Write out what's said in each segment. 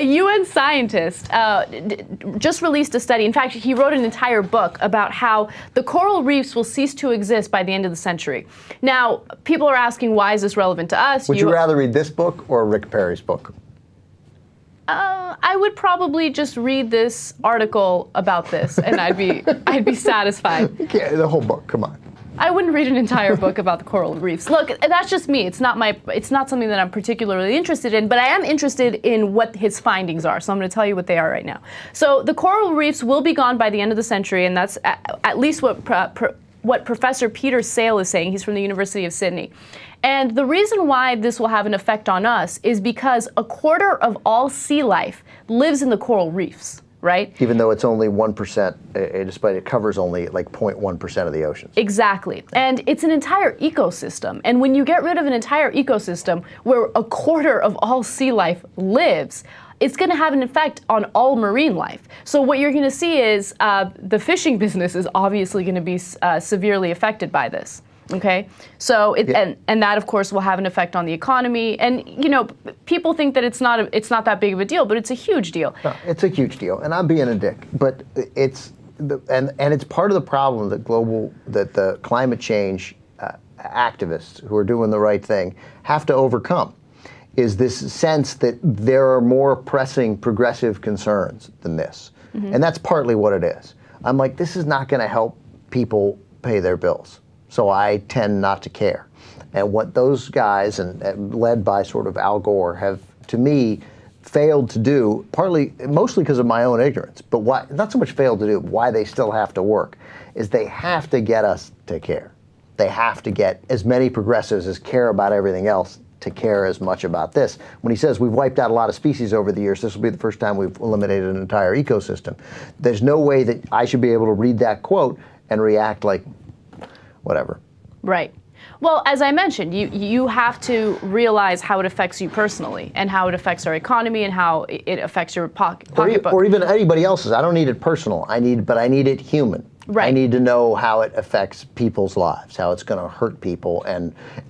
A UN scientist just released a study. In fact, he wrote an entire book about how the coral reefs will cease to exist by the end of the century. Now, people are asking, why is this relevant to us? Would you rather read this book or Rick Perry's book? I would probably just read this article about this, and I'd be satisfied. Okay, the whole book. Come on. I wouldn't read an entire book about the coral reefs. Look, that's just me. It's not something that I'm particularly interested in, but I am interested in what his findings are. So I'm going to tell you what they are right now. So the coral reefs will be gone by the end of the century, and that's at least what Professor Peter Sale is saying. He's from the University of Sydney. And the reason why this will have an effect on us is because a quarter of all sea life lives in the coral reefs, right? Even though it's only 1%, despite it covers only like 0.1% of the oceans. Exactly. And it's an entire ecosystem. And when you get rid of an entire ecosystem where a quarter of all sea life lives, it's going to have an effect on all marine life. So what you're going to see is the fishing business is obviously going to be severely affected by this. Okay, so and that of course will have an effect on the economy. And you know, people think that it's not that big of a deal, but it's a huge deal. No, it's a huge deal, and I'm being a dick, but it's it's part of the problem that the climate change activists who are doing the right thing have to overcome. Is this sense that there are more pressing progressive concerns than this, and that's partly what it is. I'm like, this is not going to help people pay their bills. So I tend not to care. And what those guys, and led by sort of Al Gore, have, to me, failed to do, mostly because of my own ignorance, but why, not so much failed to do, why they still have to work, is they have to get us to care. They have to get as many progressives as care about everything else to care as much about this. When he says we've wiped out a lot of species over the years, this will be the first time we've eliminated an entire ecosystem. There's no way that I should be able to read that quote and react like, whatever. Right. Well, as I mentioned, you have to realize how it affects you personally and how it affects our economy and how it affects your pocketbook. Or even anybody else's. I don't need it personal. But I need it human. Right. I need to know how it affects people's lives, how it's going to hurt people,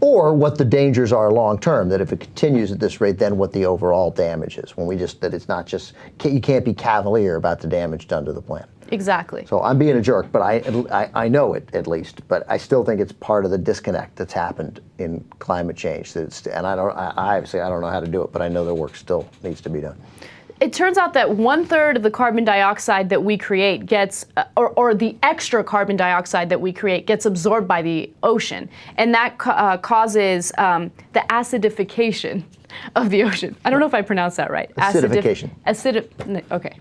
or what the dangers are long term. That if it continues at this rate, then what the overall damage is. That it's not just, you can't be cavalier about the damage done to the planet. Exactly. So I'm being a jerk, but I know it at least. But I still think it's part of the disconnect that's happened in climate change. And I obviously don't know how to do it, but I know the work still needs to be done. It turns out that 1/3 of the carbon dioxide that we create gets, or the extra carbon dioxide that we create gets absorbed by the ocean, and that causes the acidification of the ocean. I don't know if I pronounced that right. Acidification. Okay.